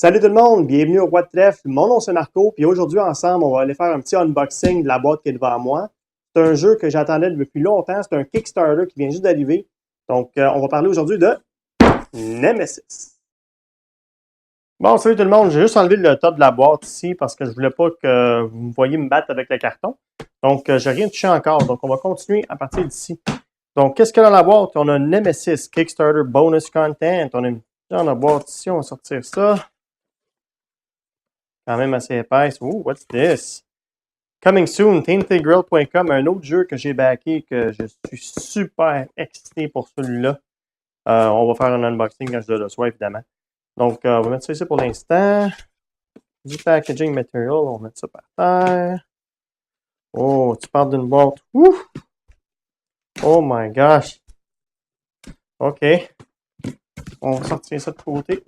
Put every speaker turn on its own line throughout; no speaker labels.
Salut tout le monde, bienvenue au Roi de Trèfle. Mon nom c'est Marco, puis aujourd'hui ensemble, on va aller faire un petit unboxing de la boîte qui est devant moi. C'est un jeu que j'attendais depuis longtemps, c'est un Kickstarter qui vient juste d'arriver. Donc, on va parler aujourd'hui de Nemesis. Bon, salut tout le monde, j'ai juste enlevé le top de la boîte ici parce que je voulais pas que vous me voyiez me battre avec le carton. Donc, j'ai rien touché encore, donc on va continuer à partir d'ici. Donc, qu'est-ce qu'il y a dans la boîte? On a Nemesis, Kickstarter Bonus Content. On a une dans la boîte ici, on va sortir ça. Quand même assez épaisse. Ooh, what's this? Coming soon, taintedgrill.com, un autre jeu que j'ai backé, que je suis super excité pour celui-là. On va faire un unboxing quand je le reçois, évidemment. Donc, on va mettre ça ici pour l'instant. Du packaging material, on va mettre ça par terre. Oh, tu parles d'une boîte. Ouf! Oh my gosh! OK. On va sortir ça de côté.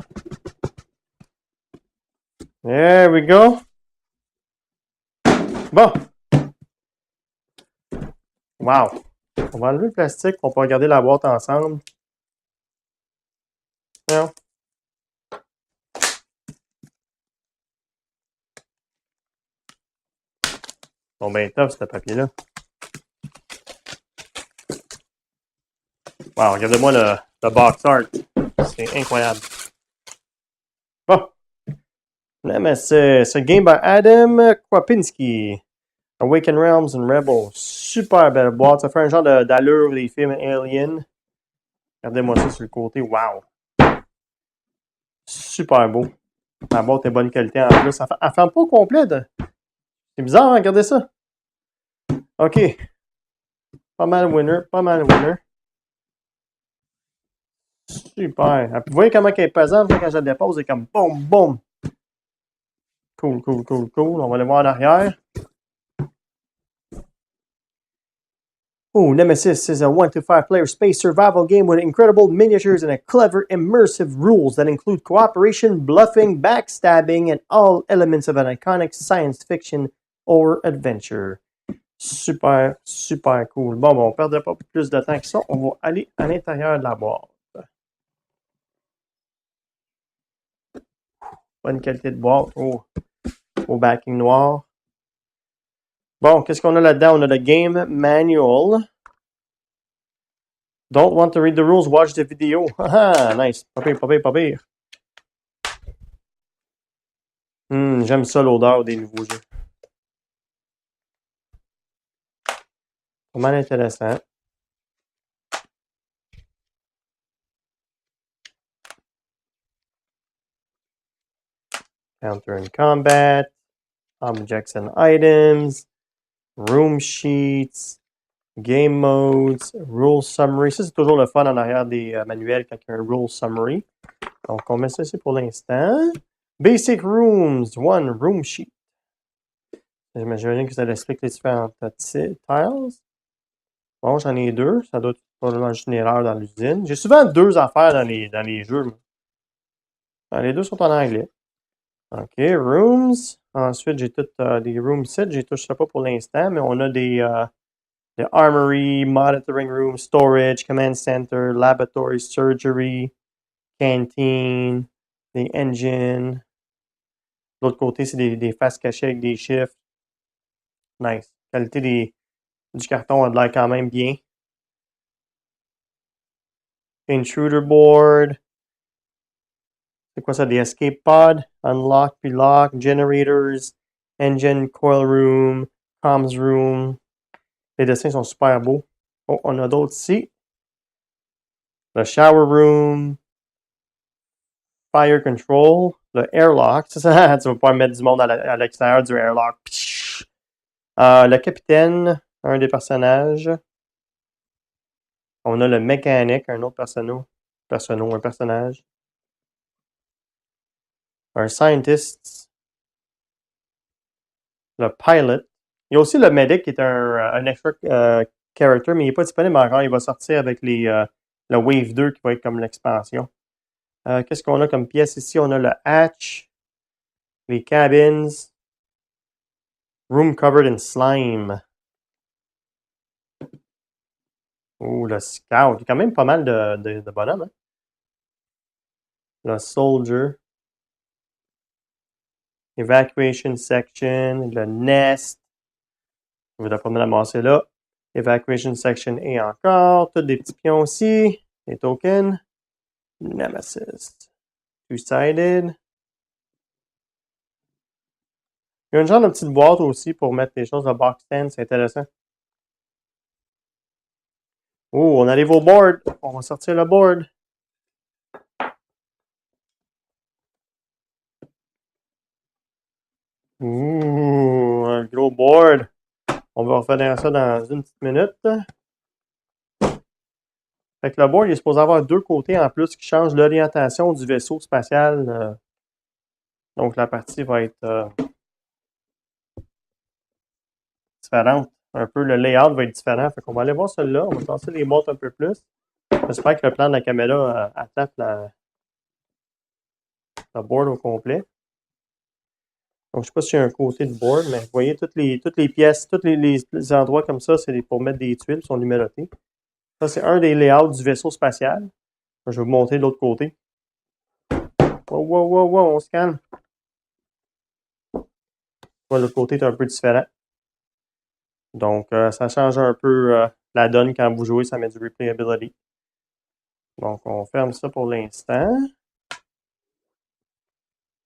There we go. Bon. Wow. On va enlever le plastique, on peut regarder la boîte ensemble. Non. Bon, ben, top, ce papier-là. Wow, regardez-moi le box art. C'est incroyable. Bon. Nemesis, a game by Adam Kwapinski. Awaken Realms and Rebels. Super belle boîte. Ça fait un genre d'allure des films Alien. Regardez-moi ça sur le côté. Wow. Super beau. La boîte est bonne qualité en plus. Elle ferme pas au complet. C'est bizarre, hein? Regardez ça. OK. Pas mal winner. Pas mal winner. Super. Vous voyez comment elle est pesante quand je la dépose? C'est comme boum, boum. Cool, cool, cool, cool. On va aller voir en arrière. Oh, Nemesis is a 1 to 5 player space survival game with incredible miniatures and a clever, immersive rules that include cooperation, bluffing, backstabbing, and all elements of an iconic science fiction or adventure. Super, super cool. Bon, on ne perdra pas plus de temps que ça. On va aller à l'intérieur de la boîte. Bonne qualité de boîte. Oh, au backing noir. Bon, qu'est-ce qu'on a là-dedans? On a le Game Manual. Don't want to read the rules, watch the video. Ah, nice. Pas pire, pas pire, pas pire. J'aime ça l'odeur des nouveaux jeux. Pas mal intéressant. Counter and combat. Objects and items. Room sheets. Game modes. Rule summary. Ça, c'est toujours le fun en arrière des manuels quand il y a un rule summary. Donc, on met ça ici pour l'instant. Basic rooms. One room sheet. J'imagine que ça explique les différentes tiles. Bon, j'en ai deux. Ça doit être probablement juste une erreur dans l'usine. J'ai souvent deux affaires dans les jeux. Les deux sont en anglais. OK, rooms. Ensuite, j'ai toutes des room sets. Je ne toucherai pas pour l'instant, mais on a des armory, monitoring room, storage, command center, laboratory, surgery, canteen, des engines. De l'autre côté, c'est des faces cachées avec des chiffres. Nice. La qualité du carton a de l'air quand même bien. Intruder board. C'est quoi ça? Des escape pods. Unlock, puis lock. Generators. Engine, coil room. Comms room. Les dessins sont super beaux. Oh, on a d'autres ici. Le shower room. Fire control. Le airlock. Ça, tu vas pas mettre du monde à l'extérieur du airlock. Le capitaine. Un des personnages. On a le mécanique. Un autre un personnage. Un scientist. Le pilot. Il y a aussi le medic qui est un extra character, mais il n'est pas disponible encore. Il va sortir avec le Wave 2 qui va être comme l'expansion. Qu'est-ce qu'on a comme pièce ici? On a le hatch, les cabins, room covered in slime. Oh, le scout. Il y a quand même pas mal de bonhommes. Hein? Le soldier. Evacuation section, le nest. Je ne voudrais pas me ramasser là. Evacuation section et encore. Tous des petits pions aussi. Les tokens. Nemesis. Two-sided. Il y a une genre de petite boîte aussi pour mettre des choses de box stand. C'est intéressant. Oh, on arrive au board. On va sortir le board. Ouh, un gros board. On va refaire ça dans une petite minute. Fait que le board il est supposé avoir deux côtés en plus qui changent l'orientation du vaisseau spatial. Donc la partie va être différente. Un peu le layout va être différent. Fait qu'on va aller voir celui-là. On va tasser les boîtes un peu plus. J'espère que le plan de la caméra attaque le board au complet. Donc, je ne sais pas s'il y a un côté de board, mais vous voyez, toutes les pièces, tous les endroits comme ça, c'est pour mettre des tuiles, sont numérotés. Ça, c'est un des layouts du vaisseau spatial. Je vais vous montrer de l'autre côté. Wow, wow, wow, wow, on se calme. L'autre côté est un peu différent. Donc, ça change un peu la donne quand vous jouez, ça met du replayability. Donc, on ferme ça pour l'instant.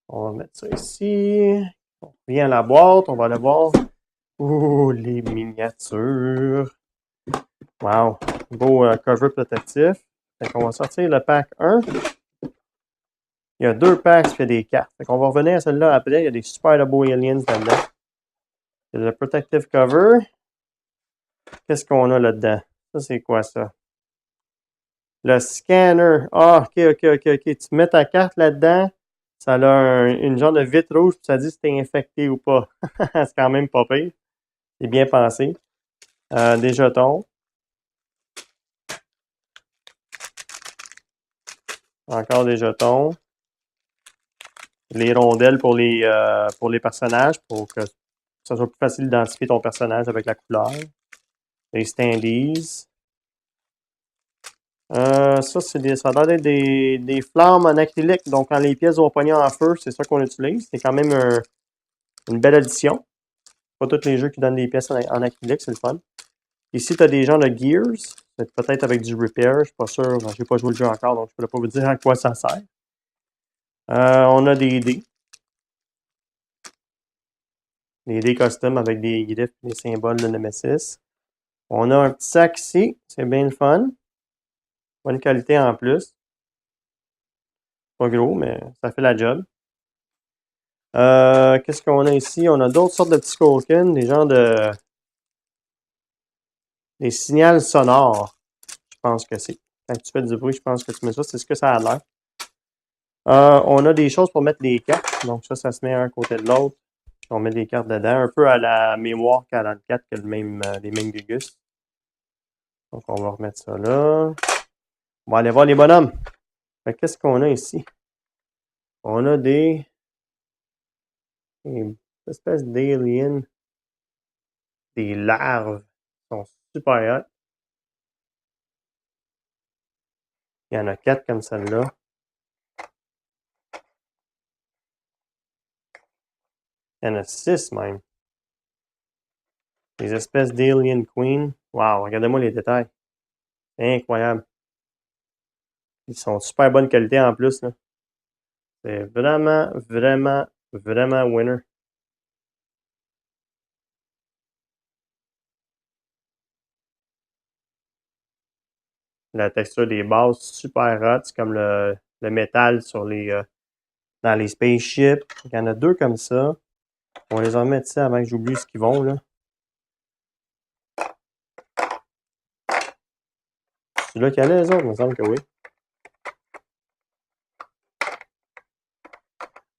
On va mettre ça ici. On revient à la boîte, on va aller voir. Ouh, les miniatures. Wow, beau cover protectif. Fait qu'on va sortir le pack 1. Il y a deux packs qui fait des cartes. Fait qu'on va revenir à celle-là après. Il y a des super beaux aliens là-dedans. Il y a le protective cover. Qu'est-ce qu'on a là-dedans? Ça, c'est quoi ça? Le scanner. Ah, ok. Tu mets ta carte là-dedans. Ça a une genre de vitre rouge, puis ça dit si t'es infecté ou pas. C'est quand même pas pire. C'est bien pensé. Des jetons. Encore des jetons. Les rondelles pour les personnages, pour que ça soit plus facile d'identifier ton personnage avec la couleur. Les standees. Ça, ça a l'air d'être des flammes en acrylique. Donc, quand les pièces vont pogner en feu, c'est ça qu'on utilise. C'est quand même une belle addition. Pas tous les jeux qui donnent des pièces en acrylique, c'est le fun. Ici, tu as des genres de gears. C'est peut-être avec du repair, je suis pas sûr. Je n'ai pas joué le jeu encore, donc je ne pourrais pas vous dire à quoi ça sert. On a des dés. Des dés custom avec des glyphes et des symboles de Nemesis. On a un petit sac ici. C'est bien le fun. Bonne qualité en plus. Pas gros, mais ça fait la job. Qu'est-ce qu'on a ici? On a d'autres sortes de petits tokens, des genres de... des signaux sonores. Je pense que c'est. Quand tu fais du bruit, je pense que tu mets ça. C'est ce que ça a l'air. On a des choses pour mettre les cartes. Donc ça se met un côté de l'autre. On met des cartes dedans. Un peu à la mémoire 44 que les mêmes gugus. Donc on va remettre ça là. On va aller voir les bonhommes. Qu'est-ce qu'on a ici? On a des espèces d'aliens. Des larves. Ils sont super hot. Il y en a 4 comme celle-là. Il y en a 6 même. Des espèces d'Alien Queen. Wow, regardez-moi les détails. Incroyable. Ils sont de super bonne qualité en plus. C'est vraiment winner. La texture des bases, super hot. C'est comme le métal dans les spaceships. Il y en a 2 comme ça. On va les en mettre ici avant que j'oublie ce qu'ils vont. Là. C'est là qu'il y en a les autres, il me semble que oui.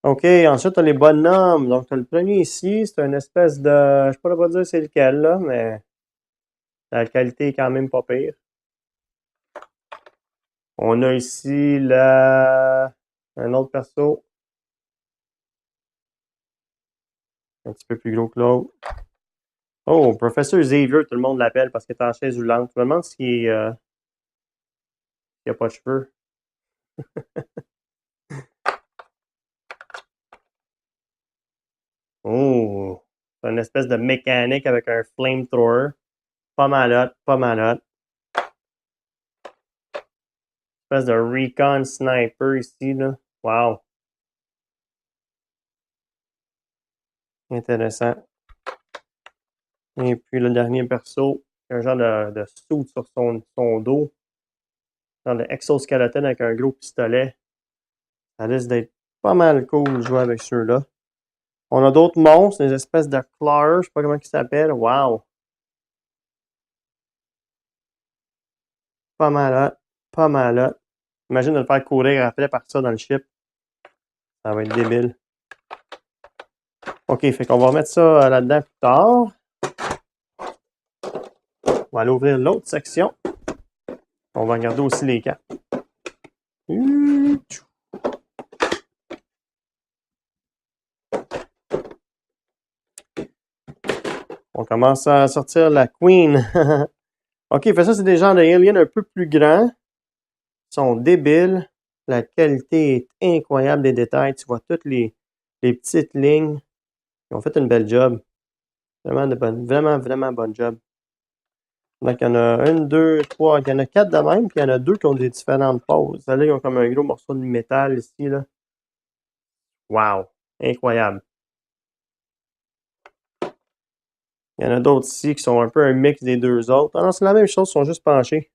OK, ensuite, tu as les bonhommes. Donc, tu as le premier ici. C'est une espèce de... Je ne pourrais pas dire c'est lequel, là, mais la qualité est quand même pas pire. On a ici un autre perso. Un petit peu plus gros que l'autre. Oh, Professeur Xavier, tout le monde l'appelle parce qu'il est en chaise roulante. Je me demande s'il n'a pas de cheveux. Oh! C'est une espèce de mécanique avec un flamethrower. Pas mal hot, pas mal hot. Espèce de recon sniper ici, là. Wow! Intéressant. Et puis le dernier perso, un genre de suit sur son dos. Genre de exoskeleton avec un gros pistolet. Ça risque d'être pas mal cool de jouer avec ceux-là. On a d'autres monstres, des espèces de claws, je sais pas comment ils s'appellent. Wow! Pas mal hot. Pas mal hot. Imagine de le faire courir après par ça dans le ship. Ça va être débile. OK, fait qu'on va remettre ça là-dedans plus tard. On va aller ouvrir l'autre section. On va regarder aussi les cartes. On commence à sortir la Queen. OK, fait ça, c'est des genres d'aliens un peu plus grands. Ils sont débiles. La qualité est incroyable des détails. Tu vois toutes les petites lignes. Ils ont fait une belle job. Vraiment bonne job. Donc, il y en a une, deux, trois, il y en a quatre de même, puis il y en a deux qui ont des différentes poses. Celles-là, ils ont comme un gros morceau de métal ici, là. Wow! Incroyable. Il y en a d'autres ici qui sont un peu un mix des deux autres. Ah non, c'est la même chose, ils sont juste penchés.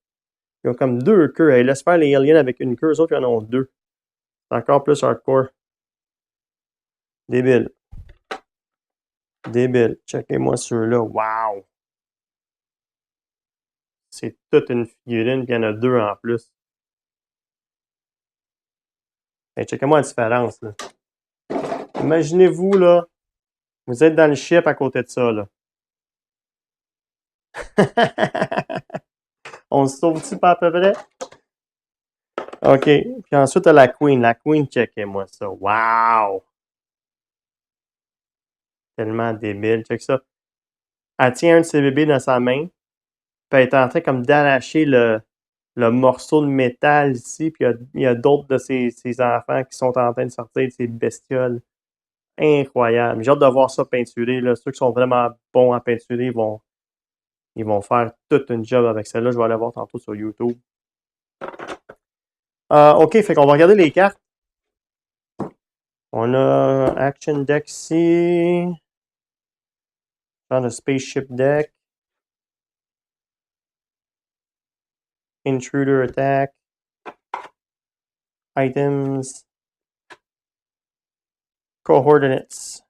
Ils ont comme deux queues. Hey, laisse faire les aliens avec une queue, eux autres, ils en ont deux. C'est encore plus hardcore. Débile. Débile. Checkez-moi ceux-là. Wow! C'est toute une figurine, puis il y en a deux en plus. Hey, checkez-moi la différence, là. Imaginez-vous, là, vous êtes dans le ship à côté de ça, là. On se sauve-tu pas à peu près? OK. Puis ensuite, t'as la Queen. La Queen, checkez-moi ça. Wow! Tellement débile. Check ça. Elle tient un de ses bébés dans sa main. Puis elle est en train comme d'arracher le morceau de métal ici. Puis il y a d'autres de ses enfants qui sont en train de sortir de ces bestioles. Incroyable. J'ai hâte de voir ça peinturé, là. Ceux qui sont vraiment bons à peinturer, ils vont faire toute une job avec celle-là. Je vais aller voir tantôt sur YouTube. OK, fait qu'on va regarder les cartes. On a Action Deck ici. Genre de Spaceship Deck. Intruder Attack. Items. Coordinates.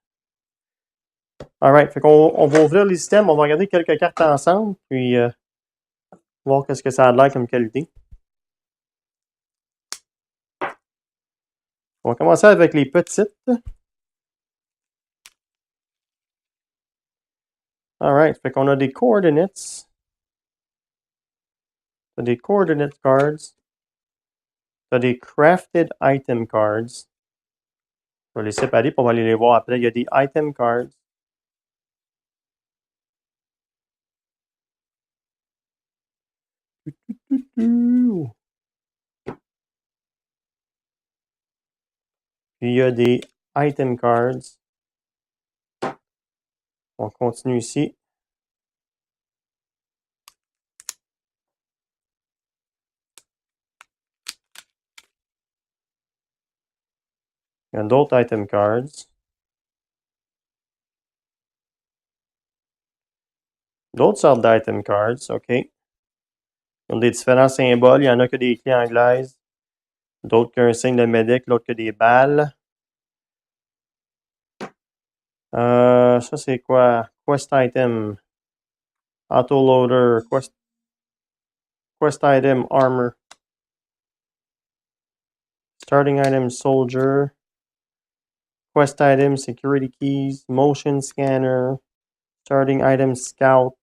Alright, fait qu'on va ouvrir les systèmes. On va regarder quelques cartes ensemble. Puis voir qu'est-ce que ça a l'air comme qualité. On va commencer avec les petites. Alright, fait qu'on a des coordinates. T'as des coordinate cards. T'as des crafted item cards. On va les séparer pour aller les voir après. Il y a des item cards. Puis il y a des item cards. On continue ici. Il y a d'autres item cards. D'autres sortes d'item cards, OK. Ils ont des différents symboles. Il y en a que des clés anglaises. D'autres qu'un signe de médic, l'autre que des balles. Ça, c'est quoi? Quest item. Autoloader. Quest item armor. Starting item soldier. Quest item security keys. Motion scanner. Starting item scout.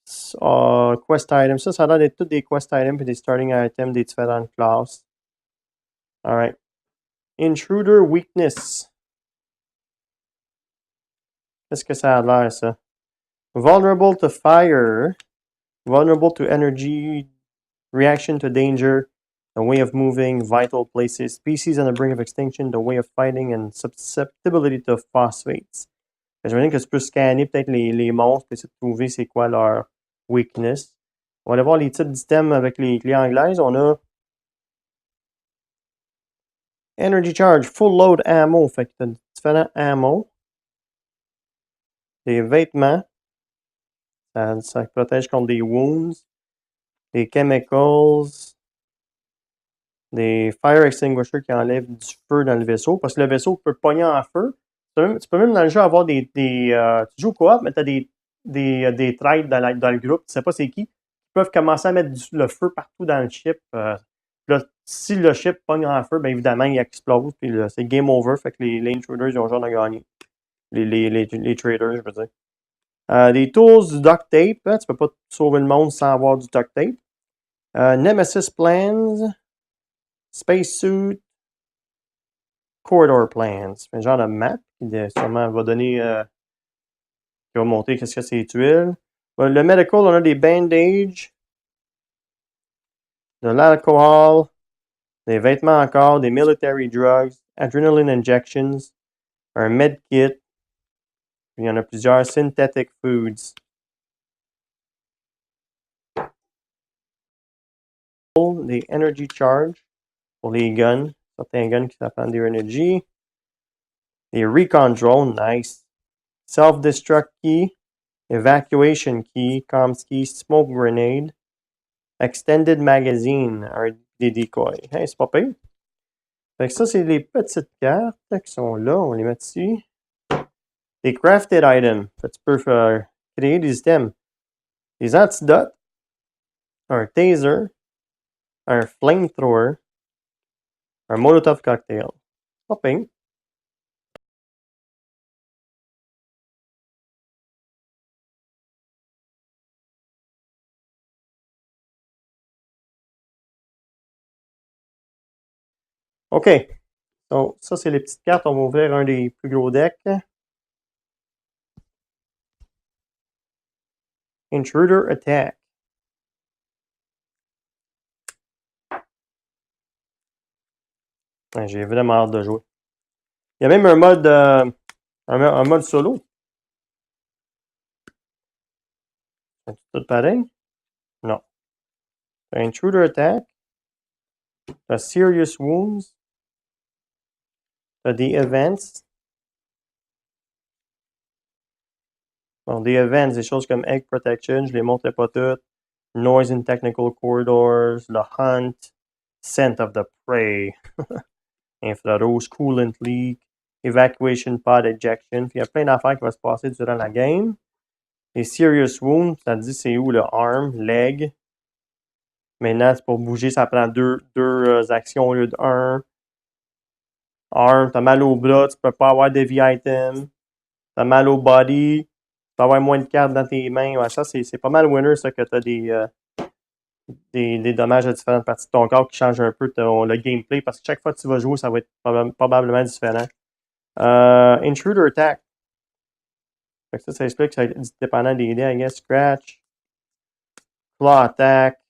Quest items. Ça a l'air d'être tous des quest items et des starting items des différentes classes. Alright. Intruder weakness. Qu'est-ce que ça a l'air, ça? Vulnerable to fire. Vulnerable to energy. Reaction to danger. the way of moving, vital places, species on the brink of extinction, the way of fighting, and susceptibility to phosphates. Je veux dire que tu peux scanner peut-être les monstres et essayer de trouver c'est quoi leur weakness. On va aller voir les types d'items avec les clés anglaises. On a Energy Charge, Full Load Ammo. Fait que tu as différents ammo. Des vêtements. Ça protège contre des wounds. Des chemicals. Des fire extinguishers qui enlèvent du feu dans le vaisseau. Parce que le vaisseau peut pogner en feu. Tu peux même dans le jeu avoir tu joues coop, mais tu as des trades dans le groupe. Tu sais pas c'est qui. Ils peuvent commencer à mettre le feu partout dans le ship. Là, si le ship pogne en feu, bien évidemment, il explose. Puis c'est game over. Fait que les intruders, ils ont genre à gagner. Les traders, je veux dire. Des tools, du duct tape. Hein, tu peux pas sauver le monde sans avoir du duct tape. Nemesis plans. Spacesuit. Corridor plans. C'est un genre de map qui sûrement va donner. Qui va montrer qu'est-ce que c'est tuiles. Le medical, on a des bandages. De l'alcool. Des vêtements encore. Des military drugs. Adrenaline injections. Un medkit. Il y en a plusieurs. Synthetic foods. Des energy charge pour les guns. Certains guns qui s'appellent des energy. Des recon drone. Nice. Self-destruct key. Evacuation key. Comms key. Smoke grenade. Extended magazine. Des decoys. Hey, c'est pas pire. Fait que ça, c'est les petites cartes qui sont là. On les met ici. Des crafted items. Fait que tu peux créer des items. Des antidotes. Un taser. Un flamethrower. Un molotov cocktail. Pas pire. OK. Donc, ça, c'est les petites cartes. On va ouvrir un des plus gros decks. Intruder Attack. Ouais, j'ai vraiment hâte de jouer. Il y a même un mode solo. C'est tout pareil? Non. Intruder Attack. T'as Serious Wounds. T'as des Events. Bon, des Events, des choses comme Egg Protection, je les montrais pas toutes. Noise in Technical Corridors. The Hunt. Scent of the Prey. Infrarouge, Coolant Leak. Evacuation Pod Ejection. Puis il y a plein d'affaires qui vont se passer durant la game. Les Serious Wounds, ça dit c'est où le arm, leg. Maintenant, c'est pour bouger, ça prend deux actions au lieu d'un. Arm, t'as mal au bras, tu peux pas avoir des V-items. T'as mal au body, tu peux avoir moins de cartes dans tes mains. Ouais, ça, c'est pas mal winner, ça, que t'as des dommages à différentes parties de ton corps qui changent un peu le gameplay, parce que chaque fois que tu vas jouer, ça va être probablement différent. Intruder Attack. Fait que ça explique que ça va être dépendant des dés, I guess. Scratch. Claw Attack.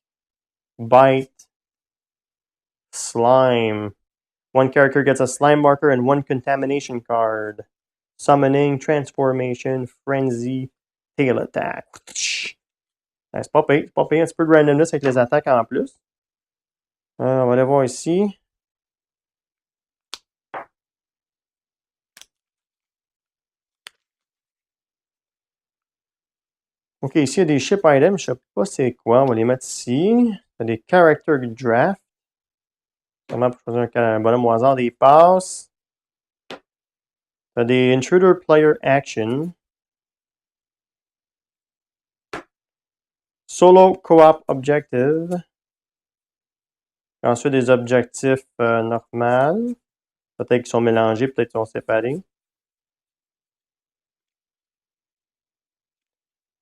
Bite. Slime. One character gets a slime marker and one contamination card. Summoning, Transformation, Frenzy, Tail Attack. C'est pas pire. C'est pas pire. Un petit peu de randomness avec les attaques en plus. On va aller voir ici. OK, ici, il y a des ship items. Je ne sais pas c'est quoi. On va les mettre ici. Il y a des character draft. Vraiment pour choisir un bonhomme au hasard. Des passes. Il y a des intruder player action. Solo co-op objective. Ensuite, des objectifs normaux. Peut-être qu'ils sont mélangés, peut-être qu'ils sont séparés.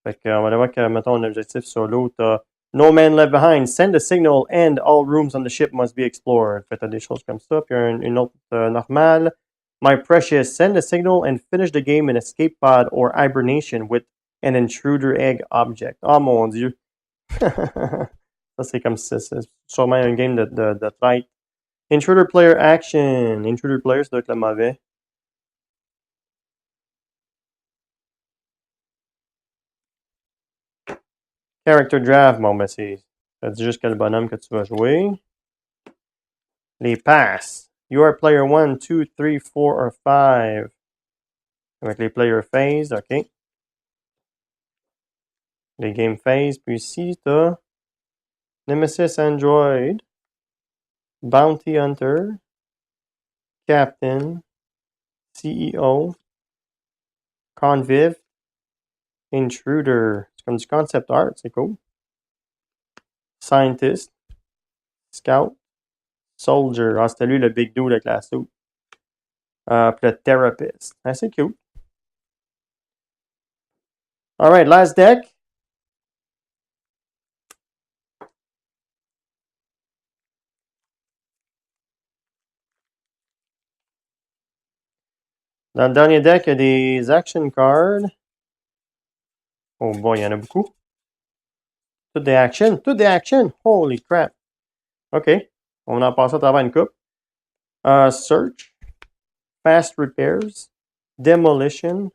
Fait qu'on va aller voir que, mettons, un objectif solo, t'as No Man Left Behind, send a signal and all rooms on the ship must be explored. Fait que t'as des choses comme ça. Puis une autre normale. My Precious, send a signal and finish the game in escape pod or hibernation with an intruder egg object. Oh mon Dieu. Ça, c'est comme si c'est sûrement un game de traite. Intruder player action. Intruder player, ça doit être le mauvais. Character draft, bon, ben c'est. Ça dit juste quel bonhomme que tu vas jouer. Les passes. You are player 1, 2, 3, 4 or 5. Avec les player phase, ok. Les game phase. Puis ici, t'as Nemesis Android, Bounty Hunter, Captain, CEO, Convict, Intruder. C'est comme du concept art, c'est cool. Scientist, Scout, Soldier. Ah, c'était lui le big dude avec la soupe. Puis le Therapist. Ah, c'est cute. Alright, last deck. Dans le dernier deck, il y a des action cards. Oh boy, il y en a beaucoup. Toutes des actions. Toutes des actions. Holy crap. OK. On en passe à travers une coupe. Search. Fast repairs. Demolition.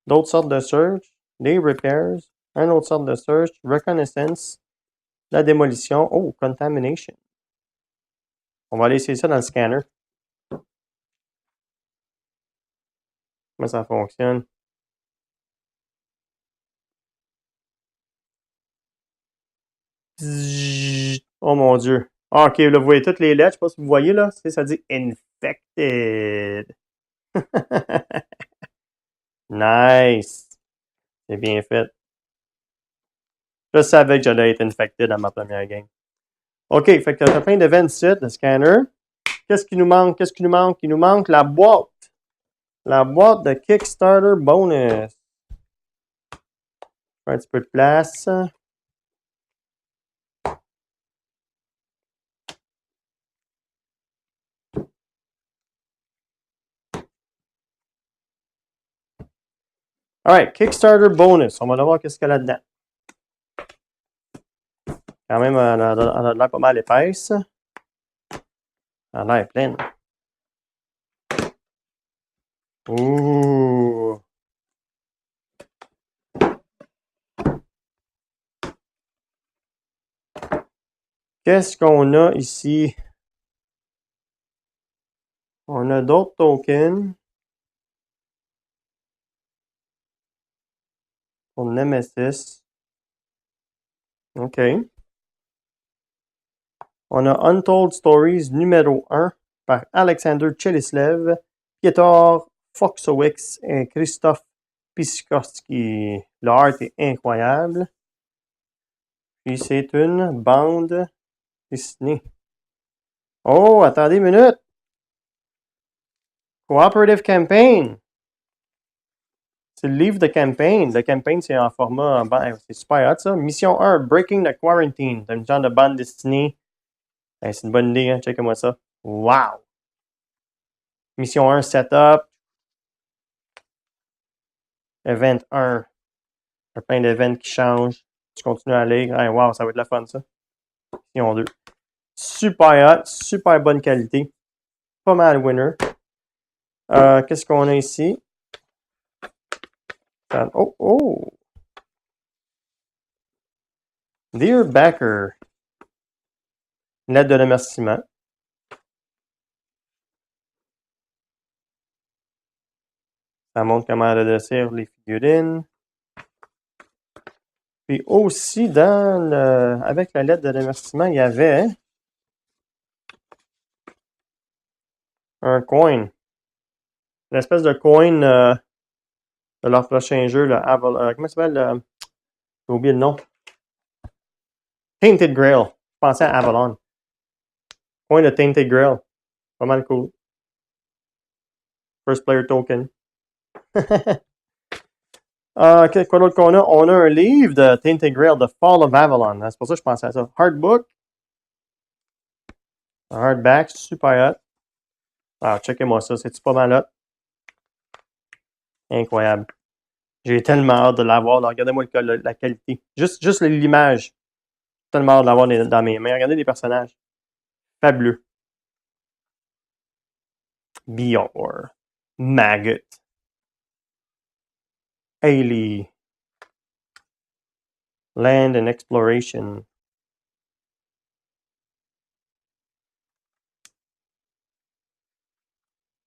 D'autres sortes de search. Des repairs. Un autre sorte de search. Reconnaissance. La démolition. Oh, contamination. On va aller essayer ça dans le scanner. Comment ça fonctionne? Oh mon Dieu. Ah, OK, là, vous voyez toutes les lettres. Je ne sais pas si vous voyez, là. Ça dit infected. Nice. C'est bien fait. Je savais que j'allais être infecté dans ma première game. OK, fait que t'as plein de 27, le scanner. Qu'est-ce qui nous manque? Qu'est-ce qui nous manque? Il nous manque la boîte. La boîte de Kickstarter bonus. Un petit peu de place. Alright, Kickstarter bonus. On va voir qu'est-ce qu'il y a là-dedans. Quand même, elle a l'air pas mal épaisse. Elle a l'air pleine. Ouh! Qu'est-ce qu'on a ici? On a d'autres tokens. Pour Nemesis. OK. On a Untold Stories numéro 1 par Alexander Chelislev, Piotr Foxowicz et Christophe Piskorski. L'art est incroyable. Puis c'est une bande dessinée. Oh, attendez une minute! Cooperative Campaign! C'est le livre de campagne. Le campagne, c'est en format. C'est super hot, ça. Mission 1, Breaking the Quarantine. C'est une genre de bande dessinée. C'est une bonne idée, hein? Checkez-moi ça. Wow! Mission 1, Setup. Event 1. Il y a plein d'événements qui changent. Tu continues à lire. Hey, wow, ça va être la fun, ça. Mission 2. Super hot. Super bonne qualité. Pas mal winner. Qu'est-ce qu'on a ici? Oh, oh! Dear Backer. Une lettre de remerciement. Ça montre comment redresser les figurines. Puis aussi, avec la lettre de remerciement, il y avait un coin. Une espèce de coin de leur prochain jeu, le comment ça s'appelle? J'ai oublié le nom. Tainted Grail. Je pensais à Avalon. Coin de Tainted Grail. Pas mal cool. First player token. Quoi d'autre qu'on a? On a un livre de Tainted Grail, The Fall of Avalon. C'est pour ça que je pensais à ça. Hardbook. Un hardback, super hot. Ah, checkez-moi ça, c'est pas mal hot. Incroyable. J'ai tellement hâte de l'avoir. Regardez-moi la qualité. Juste l'image. tellement hâte de l'avoir dans mes mains. Regardez les personnages. Fabuleux. Bior. Maggot. Ailey. Land and Exploration.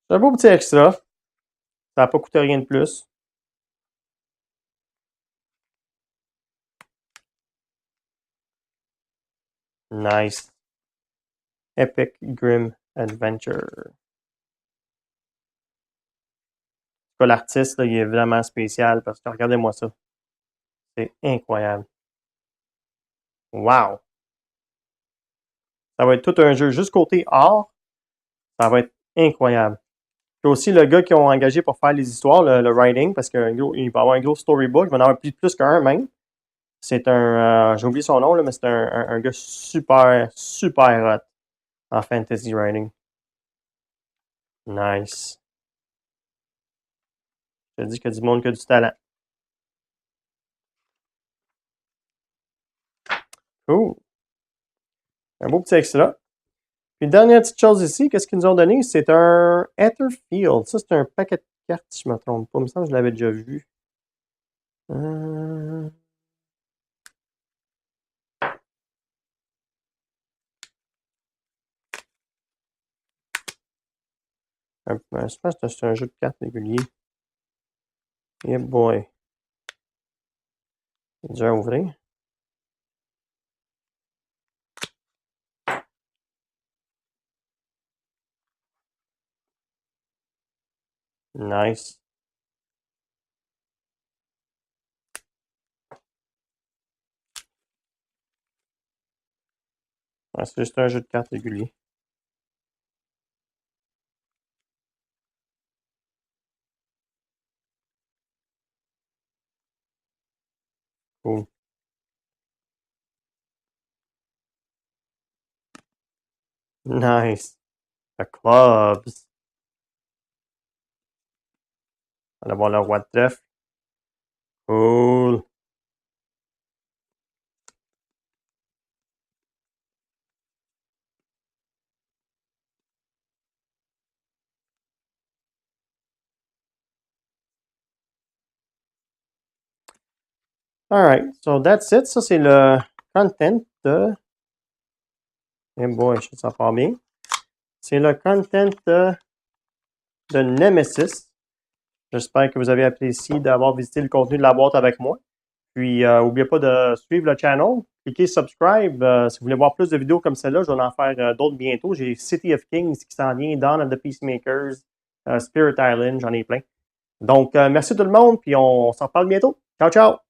C'est un beau petit extra. Ça n'a pas coûté rien de plus. Nice. Epic Grim Adventure. L'artiste, il est vraiment spécial parce que regardez-moi ça. C'est incroyable. Wow! Ça va être tout un jeu. Juste côté art, ça va être incroyable. Puis aussi, le gars qu'ils ont engagé pour faire les histoires, le writing, parce qu'il va y avoir un gros storybook, il va en avoir plus qu'un même. C'est un, j'ai oublié son nom, là, mais c'est un gars super, super hot en fantasy writing. Nice. Je te dis qu'il y a du monde qui a du talent. Cool. Un beau petit extra. Puis, dernière petite chose ici, qu'est-ce qu'ils nous ont donné? C'est un Etherfield. Ça, c'est un paquet de cartes, si je ne me trompe pas. Il me semble que je l'avais déjà vu. Je pense que c'est un jeu de cartes régulier. Yeah boy. C'est déjà à ouvrir. Nice. Ouais, c'est juste un jeu de cartes régulier. Cool. Nice. The clubs. On va voir le roi de trèfle. Cool. Alright, so that's it. Ça, c'est le content de... Eh boy, je ça part bien. C'est le content de Nemesis. J'espère que vous avez apprécié d'avoir visité le contenu de la boîte avec moi. Puis, n'oubliez pas de suivre le channel. Cliquez subscribe. Si vous voulez voir plus de vidéos comme celle-là, je vais en faire d'autres bientôt. J'ai City of Kings qui s'en vient, Dawn of the Peacemakers, Spirit Island, j'en ai plein. Donc, merci tout le monde, puis on s'en reparle bientôt. Ciao, ciao!